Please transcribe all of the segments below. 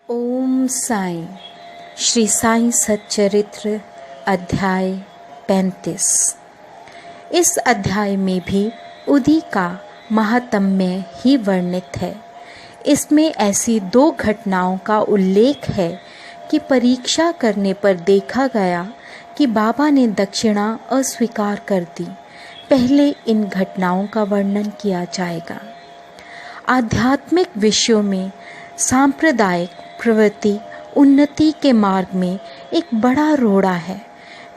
ओम साईं। श्री साईं सच्चरित्र अध्याय 35। इस अध्याय में भी उदी का महात्म्य ही वर्णित है। इसमें ऐसी दो घटनाओं का उल्लेख है कि परीक्षा करने पर देखा गया कि बाबा ने दक्षिणा अस्वीकार कर दी। पहले इन घटनाओं का वर्णन किया जाएगा। आध्यात्मिक विषयों में सांप्रदायिक प्रवृत्ति उन्नति के मार्ग में एक बड़ा रोड़ा है।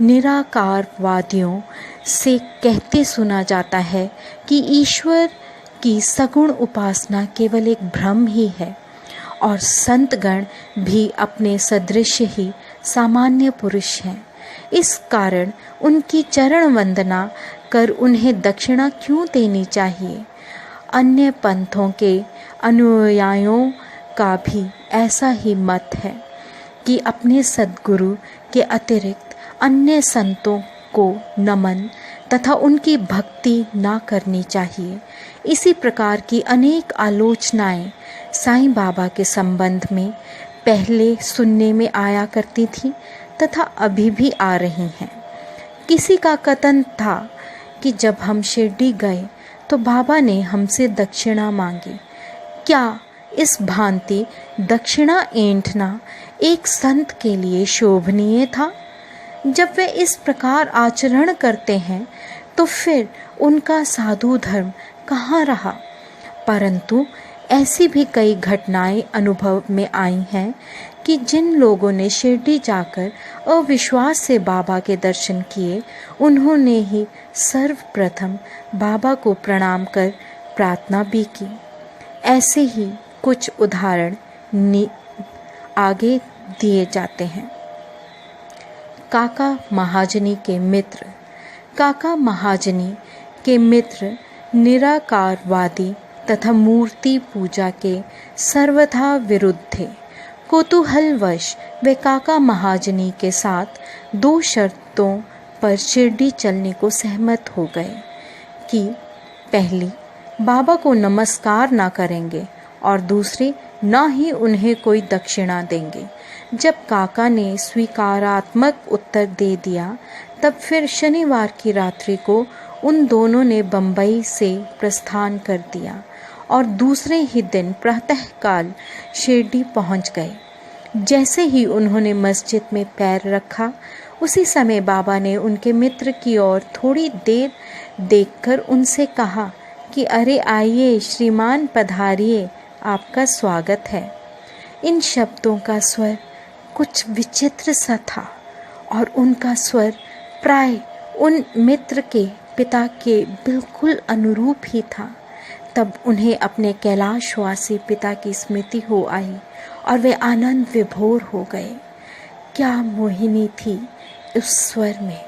निराकारवादियों से कहते सुना जाता है कि ईश्वर की सगुण उपासना केवल एक भ्रम ही है और संतगण भी अपने सदृश ही सामान्य पुरुष हैं। इस कारण उनकी चरण वंदना कर उन्हें दक्षिणा क्यों देनी चाहिए। अन्य पंथों के अनुयायियों का भी ऐसा ही मत है कि अपने सद्गुरु के अतिरिक्त अन्य संतों को नमन तथा उनकी भक्ति ना करनी चाहिए। इसी प्रकार की अनेक आलोचनाएं साईं बाबा के संबंध में पहले सुनने में आया करती थी तथा अभी भी आ रही हैं। किसी का कथन था कि जब हम शिरडी गए तो बाबा ने हमसे दक्षिणा मांगी। क्या इस भांति दक्षिणा ऐंठना एक संत के लिए शोभनीय था? जब वे इस प्रकार आचरण करते हैं तो फिर उनका साधु धर्म कहाँ रहा। परंतु ऐसी भी कई घटनाएं अनुभव में आई हैं कि जिन लोगों ने शिरडी जाकर अविश्वास से बाबा के दर्शन किए, उन्होंने ही सर्वप्रथम बाबा को प्रणाम कर प्रार्थना भी की। ऐसे ही कुछ उदाहरण आगे दिए जाते हैं। काका महाजनी के मित्र। काका महाजनी के मित्र निराकारवादी तथा मूर्ति पूजा के सर्वथा विरुद्ध थे। कौतूहलवश वे काका महाजनी के साथ दो शर्तों पर शिरडी चलने को सहमत हो गए कि पहली, बाबा को नमस्कार ना करेंगे और दूसरी, ना ही उन्हें कोई दक्षिणा देंगे। जब काका ने स्वीकारात्मक उत्तर दे दिया तब फिर शनिवार की रात्रि को उन दोनों ने बंबई से प्रस्थान कर दिया और दूसरे ही दिन प्रातःकाल शिरडी पहुंच गए। जैसे ही उन्होंने मस्जिद में पैर रखा, उसी समय बाबा ने उनके मित्र की ओर थोड़ी देर देखकर उनसे कहा कि अरे आइए श्रीमान, पधारिए, आपका स्वागत है। इन शब्दों का स्वर कुछ विचित्र सा था और उनका स्वर प्राय उन मित्र के पिता के बिल्कुल अनुरूप ही था। तब उन्हें अपने कैलाशवासी पिता की स्मृति हो आई और वे आनंद विभोर हो गए। क्या मोहिनी थी उस स्वर में।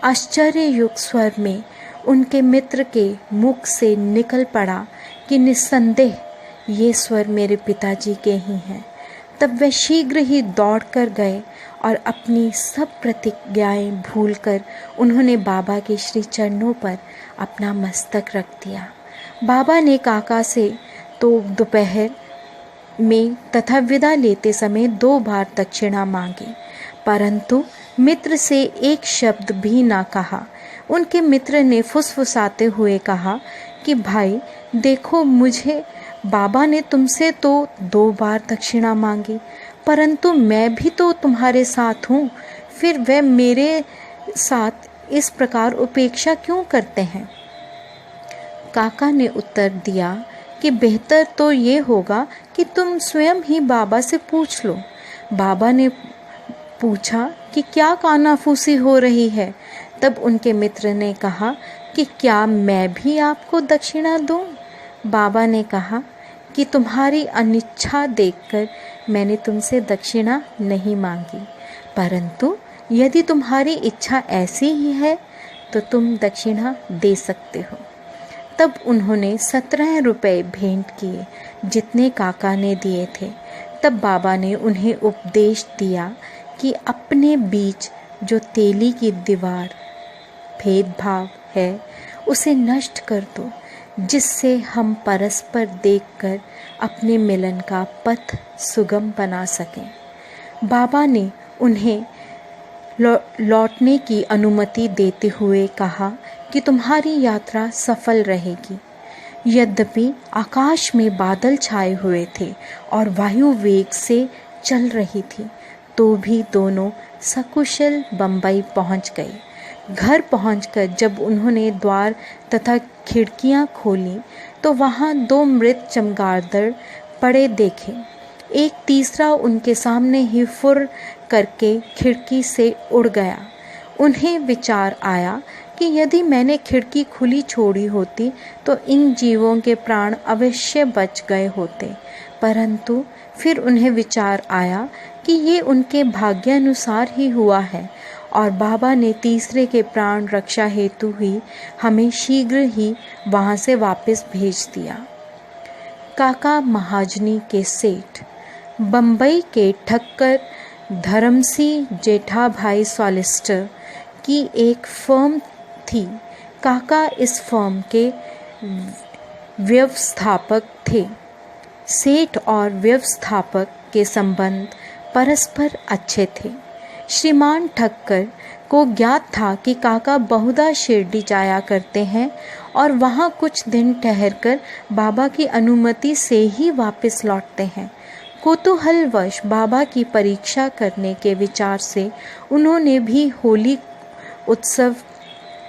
आश्चर्ययुक्त स्वर में उनके मित्र के मुख से निकल पड़ा कि निस्संदेह ये स्वर मेरे पिताजी के ही हैं। तब वे शीघ्र ही दौड़ कर गए और अपनी सब प्रतिज्ञाएं भूलकर उन्होंने बाबा के श्री चरणों पर अपना मस्तक रख दिया। बाबा ने काका से तो दोपहर में तथा विदा लेते समय 2 बार दक्षिणा मांगी, परंतु मित्र से एक शब्द भी ना कहा। उनके मित्र ने फुसफुसाते हुए कहा कि भाई देखो, मुझे बाबा ने तुमसे तो 2 बार दक्षिणा मांगी, परंतु मैं भी तो तुम्हारे साथ हूँ, फिर वे मेरे साथ इस प्रकार उपेक्षा क्यों करते हैं। काका ने उत्तर दिया कि बेहतर तो ये होगा कि तुम स्वयं ही बाबा से पूछ लो। बाबा ने पूछा कि क्या कानाफूसी हो रही है। तब उनके मित्र ने कहा कि क्या मैं भी आपको दक्षिणा दूं। बाबा ने कहा कि तुम्हारी अनिच्छा देखकर मैंने तुमसे दक्षिणा नहीं मांगी, परंतु यदि तुम्हारी इच्छा ऐसी ही है तो तुम दक्षिणा दे सकते हो। तब उन्होंने 17 रुपये भेंट किए, जितने काका ने दिए थे। तब बाबा ने उन्हें उपदेश दिया कि अपने बीच जो तेली की दीवार भेदभाव है उसे नष्ट कर दो। जिससे हम परस्पर देखकर अपने मिलन का पथ सुगम बना सकें। बाबा ने उन्हें लौटने की अनुमति देते हुए कहा कि तुम्हारी यात्रा सफल रहेगी। यद्यपि आकाश में बादल छाए हुए थे और वायु वेग से चल रही थी, तो भी दोनों सकुशल बम्बई पहुंच गए। घर पहुंचकर जब उन्होंने द्वार तथा खिड़कियां खोलीं, तो वहां 2 मृत चमगादड़ पड़े देखे। एक तीसरा उनके सामने ही फुर करके खिड़की से उड़ गया। उन्हें विचार आया कि यदि मैंने खिड़की खुली छोड़ी होती तो इन जीवों के प्राण अवश्य बच गए होते, परंतु फिर उन्हें विचार आया कि ये उनके भाग्यानुसार ही हुआ है और बाबा ने तीसरे के प्राण रक्षा हेतु ही हमें शीघ्र ही वहाँ से वापस भेज दिया। काका महाजनी के सेठ। बम्बई के ठक्कर धर्मसिंह जेठाभाई सॉलिसिटर की एक फर्म थी। काका इस फर्म के व्यवस्थापक थे। सेठ और व्यवस्थापक के संबंध परस्पर अच्छे थे। श्रीमान ठक्कर को ज्ञात था कि काका बहुधा शिरडी जाया करते हैं और वहाँ कुछ दिन ठहरकर बाबा की अनुमति से ही वापस लौटते हैं। कौतूहलवश बाबा की परीक्षा करने के विचार से उन्होंने भी होली उत्सव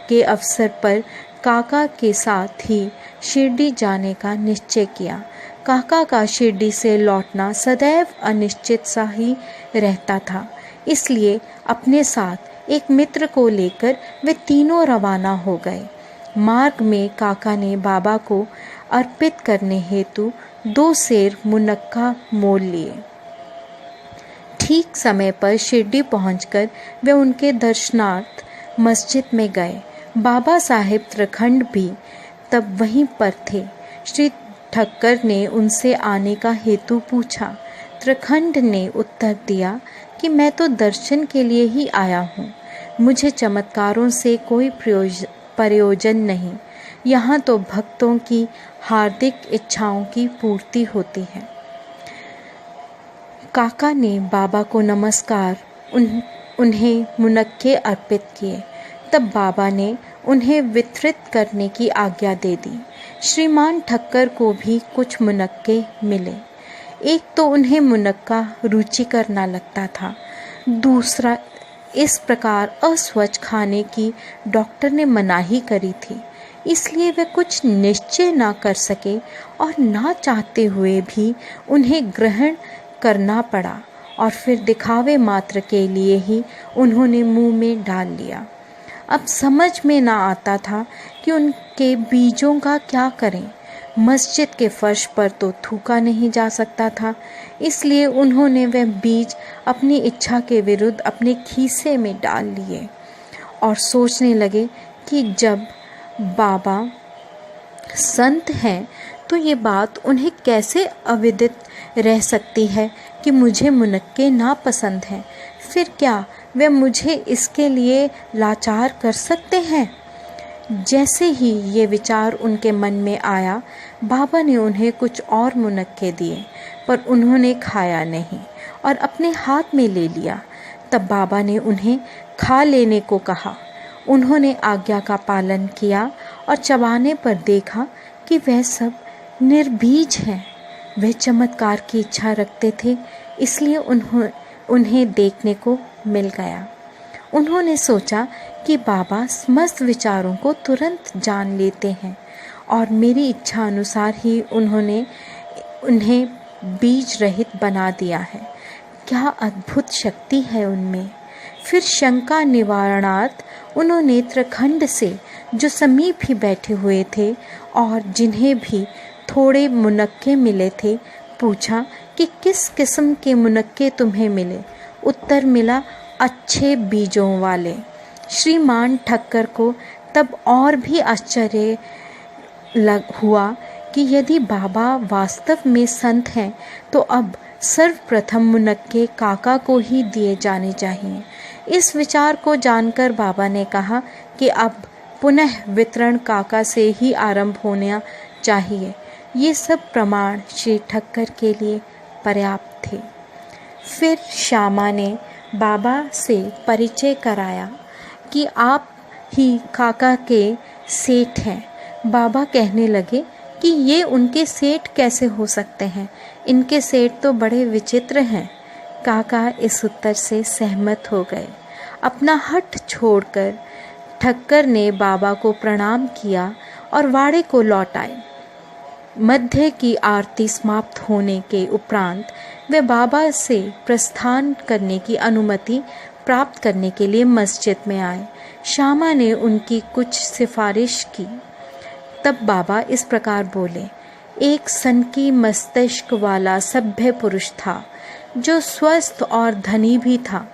के अवसर पर काका के साथ ही शिरडी जाने का निश्चय किया। काका का शिरडी से लौटना सदैव अनिश्चित सा ही रहता था, इसलिए अपने साथ एक मित्र को लेकर वे तीनों रवाना हो गए। मार्ग में काका ने बाबा को अर्पित करने हेतु 2 सेर मुनक्का मोल लिए। ठीक समय पर शिरडी पहुंचकर वे उनके दर्शनार्थ मस्जिद में गए। बाबा साहेब त्रिखंड भी तब वहीं पर थे। श्री ठक्कर ने उनसे आने का हेतु पूछा। त्रिखंड ने उत्तर दिया कि मैं तो दर्शन के लिए ही आया हूँ, मुझे चमत्कारों से कोई प्रयोजन नहीं। यहाँ तो भक्तों की हार्दिक इच्छाओं की पूर्ति होती है। काका ने बाबा को नमस्कार उन्हें मुनक्के अर्पित किए। तब बाबा ने उन्हें वितरित करने की आज्ञा दे दी। श्रीमान ठक्कर को भी कुछ मुनक्के मिले। एक तो उन्हें मुनक्का रुचिकर न लगता था, दूसरा इस प्रकार अस्वच्छ खाने की डॉक्टर ने मनाही करी थी, इसलिए वे कुछ निश्चय ना कर सके और ना चाहते हुए भी उन्हें ग्रहण करना पड़ा और फिर दिखावे मात्र के लिए ही उन्होंने मुंह में डाल लिया। अब समझ में ना आता था कि उनके बीजों का क्या करें। मस्जिद के फर्श पर तो थूका नहीं जा सकता था, इसलिए उन्होंने वह बीज अपनी इच्छा के विरुद्ध अपने खीसे में डाल लिए और सोचने लगे कि जब बाबा संत हैं तो ये बात उन्हें कैसे अविदित रह सकती है कि मुझे मुनक्के नापसंद हैं। फिर क्या वे मुझे इसके लिए लाचार कर सकते हैं? जैसे ही ये विचार उनके मन में आया, बाबा ने उन्हें कुछ और मुनक्के दिए, पर उन्होंने खाया नहीं और अपने हाथ में ले लिया। तब बाबा ने उन्हें खा लेने को कहा। उन्होंने आज्ञा का पालन किया और चबाने पर देखा कि वह सब निर्बीज हैं। वे चमत्कार की इच्छा रखते थे, इसलिए उन्हें देखने को मिल गया। उन्होंने सोचा कि बाबा समस्त विचारों को तुरंत जान लेते हैं और मेरी इच्छा अनुसार ही उन्हें बीज रहित बना दिया है। क्या अद्भुत शक्ति है उनमें। फिर शंका निवारणार्थ उन्होंने त्रिखंड से, जो समीप ही बैठे हुए थे और जिन्हें भी थोड़े मुनक्के मिले थे, पूछा कि किस किस्म के मुनक्के तुम्हें मिले। उत्तर मिला, अच्छे बीजों वाले। श्रीमान ठक्कर को तब और भी आश्चर्य हुआ कि यदि बाबा वास्तव में संत हैं तो अब सर्वप्रथम मुनक्के काका को ही दिए जाने चाहिए। इस विचार को जानकर बाबा ने कहा कि अब पुनः वितरण काका से ही आरंभ होना चाहिए। ये सब प्रमाण श्री ठक्कर के लिए पर्याप्त थे। फिर श्यामा ने बाबा से परिचय कराया कि आप ही काका के सेठ हैं। बाबा कहने लगे कि ये उनके सेठ कैसे हो सकते हैं, इनके सेठ तो बड़े विचित्र हैं। काका इस उत्तर से सहमत हो गए। अपना हठ छोड़कर ठक्कर ने बाबा को प्रणाम किया और वाड़े को लौट आए। मध्य की आरती समाप्त होने के उपरांत वे बाबा से प्रस्थान करने की अनुमति प्राप्त करने के लिए मस्जिद में आए। श्यामा ने उनकी कुछ सिफारिश की। तब बाबा इस प्रकार बोले, एक सनकी मस्तिष्क वाला सभ्य पुरुष था जो स्वस्थ और धनी भी था।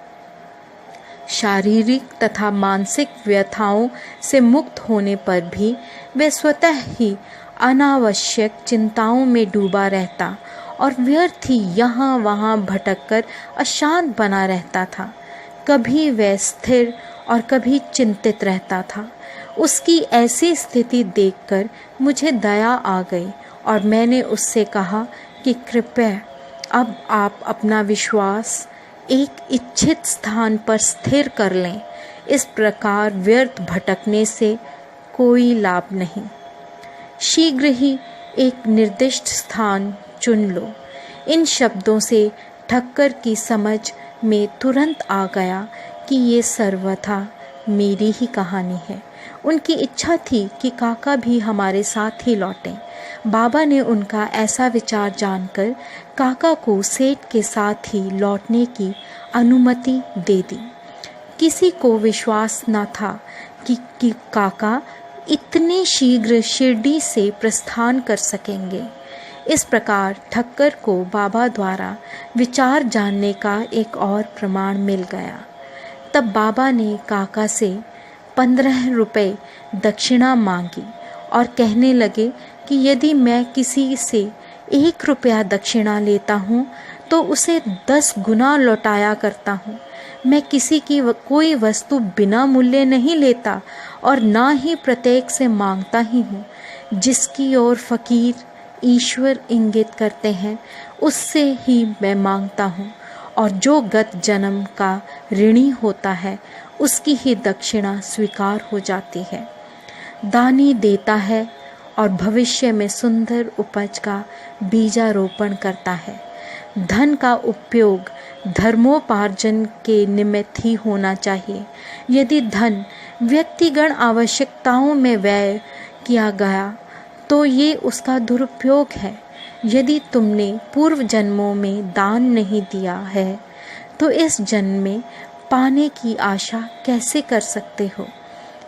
शारीरिक तथा मानसिक व्यथाओं से मुक्त होने पर भी वे स्वतः ही अनावश्यक चिंताओं में डूबा रहता और व्यर्थ ही यहाँ वहाँ भटककर अशांत बना रहता था। कभी वह स्थिर और कभी चिंतित रहता था। उसकी ऐसी स्थिति देखकर मुझे दया आ गई और मैंने उससे कहा कि कृपया अब आप अपना विश्वास एक इच्छित स्थान पर स्थिर कर लें। इस प्रकार व्यर्थ भटकने से कोई लाभ नहीं। शीघ्र ही एक निर्दिष्ट स्थान चुन लो। इन शब्दों से ठक्कर की समझ में तुरंत आ गया कि ये सर्वथा मेरी ही कहानी है। उनकी इच्छा थी कि काका भी हमारे साथ ही लौटें। बाबा ने उनका ऐसा विचार जानकर काका को सेठ के साथ ही लौटने की अनुमति दे दी। किसी को विश्वास न था कि काका इतने शीघ्र शिरडी से प्रस्थान कर सकेंगे। इस प्रकार ठक्कर को बाबा द्वारा विचार जानने का एक और प्रमाण मिल गया। तब बाबा ने काका से 15 रुपये दक्षिणा मांगी और कहने लगे कि यदि मैं किसी से 1 रुपया दक्षिणा लेता हूँ तो उसे 10 गुना लौटाया करता हूँ। मैं किसी की कोई वस्तु बिना मूल्य नहीं लेता और ना ही प्रत्येक से मांगता ही हूँ। जिसकी ओर फकीर ईश्वर इंगित करते हैं उससे ही मैं मांगता हूँ, और जो गत जन्म का ऋणी होता है उसकी ही दक्षिणा स्वीकार हो जाती है। दानी देता है और भविष्य में सुंदर उपज का बीजारोपण करता है। धन का उपयोग धर्मोपार्जन के निमित्त ही होना चाहिए। यदि धन व्यक्तिगत आवश्यकताओं में व्यय किया गया तो ये उसका दुरुपयोग है। यदि तुमने पूर्व जन्मों में दान नहीं दिया है तो इस जन्म में पाने की आशा कैसे कर सकते हो।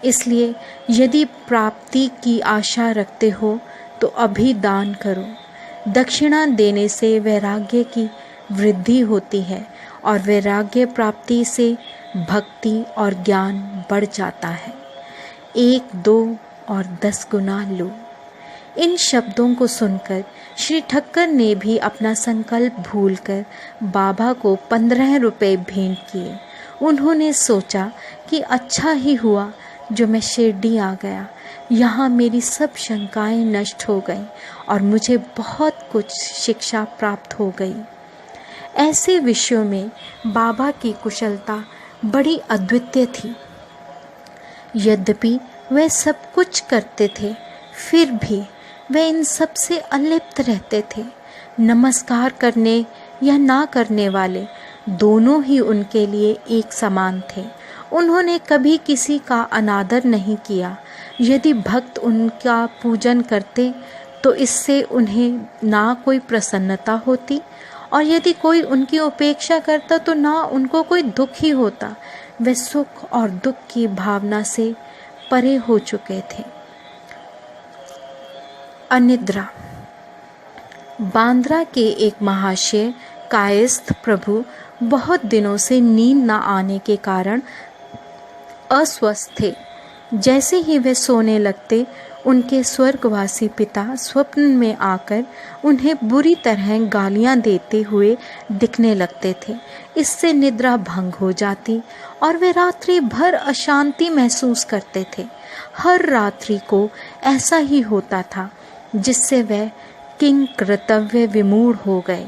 इसलिए यदि प्राप्ति की आशा रखते हो तो अभी दान करो। दक्षिणा देने से वैराग्य की वृद्धि होती है और वैराग्य प्राप्ति से भक्ति और ज्ञान बढ़ जाता है। 1, 2 और 10 गुना लो। इन शब्दों को सुनकर श्री ठक्कर ने भी अपना संकल्प भूलकर बाबा को 15 रुपये भेंट किए। उन्होंने सोचा कि अच्छा ही हुआ जो मैं शिरडी आ गया। यहाँ मेरी सब शंकाएं नष्ट हो गईं और मुझे बहुत कुछ शिक्षा प्राप्त हो गई। ऐसे विषयों में बाबा की कुशलता बड़ी अद्वितीय थी। यद्यपि वे सब कुछ करते थे फिर भी वे इन सब से अलिप्त रहते थे। नमस्कार करने या ना करने वाले दोनों ही उनके लिए एक समान थे। उन्होंने कभी किसी का अनादर नहीं किया। यदि भक्त उनका पूजन करते तो इससे उन्हें ना कोई प्रसन्नता होती, और यदि कोई उनकी उपेक्षा करता तो ना उनको कोई दुख ही होता। वे सुख और दुख की भावना से परे हो चुके थे। अनिद्रा। बांद्रा के एक महाशय कायस्थ प्रभु बहुत दिनों से नींद न आने के कारण अस्वस्थ थे। जैसे ही वे सोने लगते उनके स्वर्गवासी पिता स्वप्न में आकर उन्हें बुरी तरह गालियां देते हुए दिखने लगते थे। इससे निद्रा भंग हो जाती और वे रात्रि भर अशांति महसूस करते थे। हर रात्रि को ऐसा ही होता था, जिससे वह किंग कर्तव्य विमूढ़ हो गए।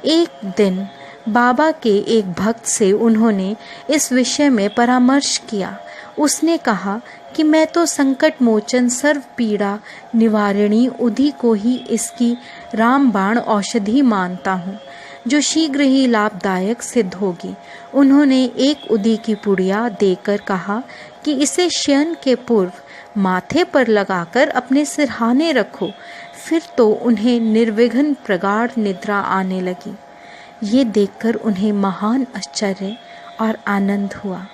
एक दिन बाबा के एक भक्त से उन्होंने इस विषय में परामर्श किया। उसने कहा कि मैं तो संकट मोचन सर्व पीड़ा निवारिणी उदी को ही इसकी रामबाण औषधि मानता हूँ, जो शीघ्र ही लाभदायक सिद्ध होगी। उन्होंने एक उदी की पुड़िया देकर कहा कि इसे शयन के पूर्व माथे पर लगाकर अपने सिरहाने रखो। फिर तो उन्हें निर्विघ्न प्रगाढ़ निद्रा आने लगी। ये देखकर उन्हें महान आश्चर्य और आनंद हुआ।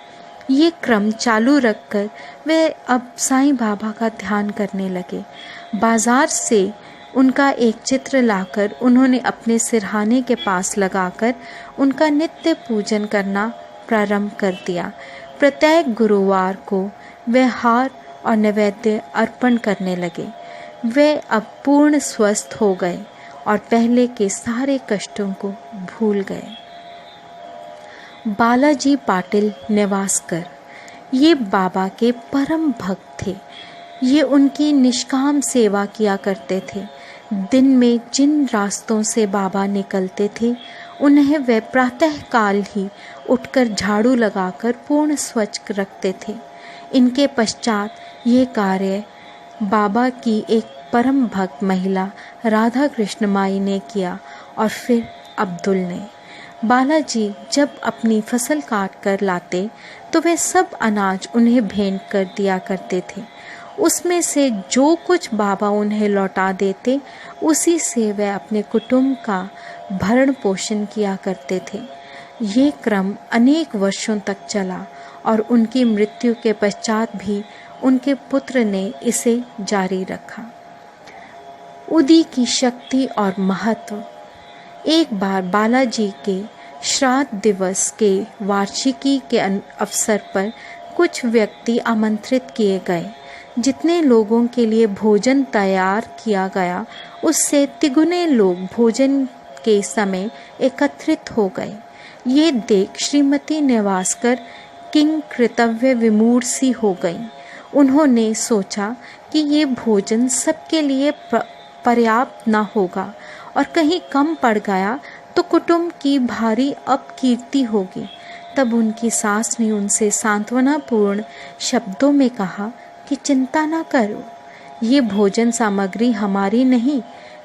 ये क्रम चालू रखकर वे अब साईं बाबा का ध्यान करने लगे। बाजार से उनका एक चित्र लाकर उन्होंने अपने सिरहाने के पास लगाकर उनका नित्य पूजन करना प्रारंभ कर दिया। प्रत्येक गुरुवार को वे हार और नैवेद्य अर्पण करने लगे। वे अब पूर्ण स्वस्थ हो गए और पहले के सारे कष्टों को भूल गए। बालाजी पाटिल नेवासकर ये बाबा के परम भक्त थे। ये उनकी निष्काम सेवा किया करते थे। दिन में जिन रास्तों से बाबा निकलते थे, उन्हें वे प्रातः काल ही उठकर झाड़ू लगाकर पूर्ण स्वच्छ रखते थे। इनके पश्चात ये कार्य बाबा की एक परम भक्त महिला राधा कृष्ण माई ने किया और फिर अब्दुल ने। बालाजी जब अपनी फसल काट कर लाते तो वे सब अनाज उन्हें भेंट कर दिया करते थे। उसमें से जो कुछ बाबा उन्हें लौटा देते, उसी से वे अपने कुटुंब का भरण पोषण किया करते थे। ये क्रम अनेक वर्षों तक चला और उनकी मृत्यु के पश्चात भी उनके पुत्र ने इसे जारी रखा। उदी की शक्ति और महत्व। एक बार बालाजी के श्राद्ध दिवस के वार्षिकी के अवसर पर कुछ व्यक्ति आमंत्रित किए गए। जितने लोगों के लिए भोजन तैयार किया गया, उससे तिगुने लोग भोजन के समय एकत्रित हो गए। ये देख श्रीमती नेवासकर किंग कर्तव्य विमूढ़ सी हो गई। उन्होंने सोचा कि ये भोजन सबके लिए पर्याप्त न होगा और कहीं कम पड़ गया तो कुटुंब की भारी अपकीर्ति होगी। तब उनकी सास ने उनसे सांत्वनापूर्ण शब्दों में कहा कि चिंता न करो, ये भोजन सामग्री हमारी नहीं,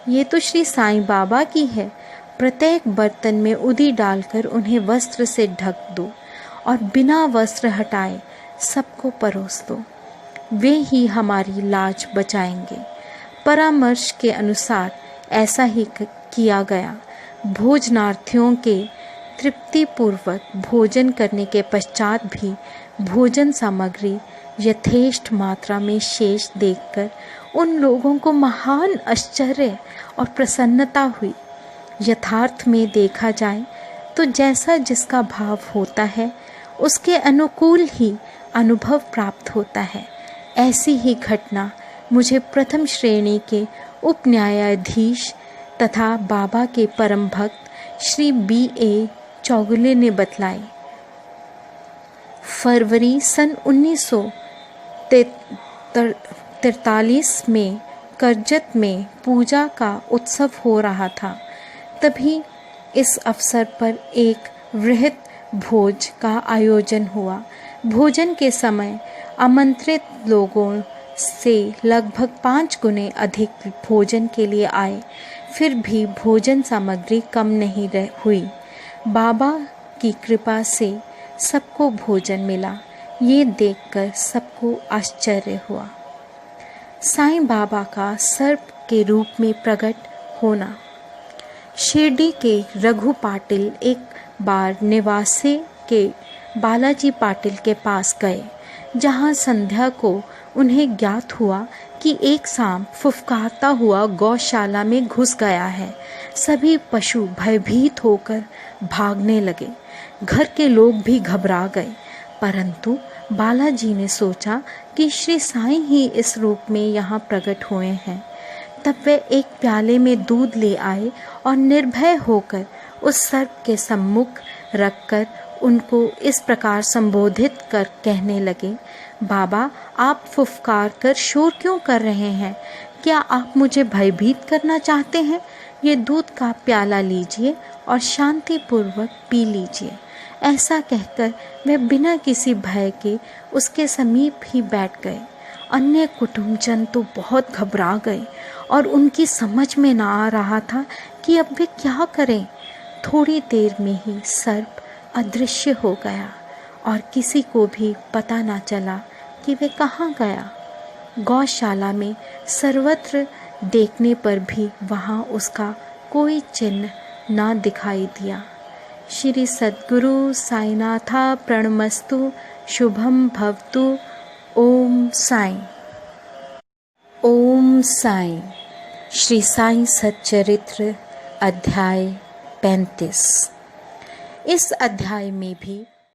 ये तो श्री साईं बाबा की है। प्रत्येक बर्तन में उदी डालकर उन्हें वस्त्र से ढक दो और बिना वस्त्र हटाए सबको परोस दो। वे ही हमारी लाज बचाएंगे। परामर्श के अनुसार ऐसा ही किया गया। भोजनार्थियों के तृप्तिपूर्वक भोजन करने के पश्चात भी भोजन सामग्री यथेष्ट मात्रा में शेष देखकर उन लोगों को महान आश्चर्य और प्रसन्नता हुई। यथार्थ में देखा जाए तो जैसा जिसका भाव होता है, उसके अनुकूल ही अनुभव प्राप्त होता है। ऐसी ही घटना मुझे प्रथम श्रेणी के उप न्यायाधीश तथा बाबा के परम भक्त श्री B.A. चौगुले ने बतलाई। फरवरी सन 1943 में करजत में पूजा का उत्सव हो रहा था। तभी इस अवसर पर एक वृहद भोज का आयोजन हुआ। भोजन के समय आमंत्रित लोगों से लगभग 5 गुने अधिक भोजन के लिए आए, फिर भी भोजन सामग्री कम नहीं हुई। बाबा की कृपा से सबको भोजन मिला। ये देखकर सबको आश्चर्य हुआ। साईं बाबा का सर्प के रूप में प्रकट होना। शिरडी के रघु पाटिल एक बार निवासी के बालाजी पाटिल के पास गए, जहां संध्या को उन्हें ज्ञात हुआ कि एक सांप फुफकारता हुआ गौशाला में घुस गया है। सभी पशु भयभीत होकर भागने लगे। घर के लोग भी घबरा गए, परंतु बालाजी ने सोचा कि श्री साईं ही इस रूप में यहाँ प्रकट हुए हैं। तब वे एक प्याले में दूध ले आए और निर्भय होकर उस सर्प के सम्मुख रखकर उनको इस प्रकार संबोधित कर कहने लगे, बाबा, आप फुफकार कर शोर क्यों कर रहे हैं? क्या आप मुझे भयभीत करना चाहते हैं? ये दूध का प्याला लीजिए और शांतिपूर्वक पी लीजिए। ऐसा कहकर वे बिना किसी भय के उसके समीप ही बैठ गए। अन्य कुटुंबजन तो बहुत घबरा गए और उनकी समझ में ना आ रहा था कि अब वे क्या करें। थोड़ी देर में ही सर्प अदृश्य हो गया और किसी को भी पता ना चला कि वे कहाँ गया। गौशाला में सर्वत्र देखने पर भी वहाँ उसका कोई चिन्ह ना दिखाई दिया। श्री सद्गुरु साईनाथा प्रणमस्तु, शुभम भवतु। ओम साईं। ओम साईं। श्री साईं सच्चरित्र अध्याय 35। इस अध्याय में भी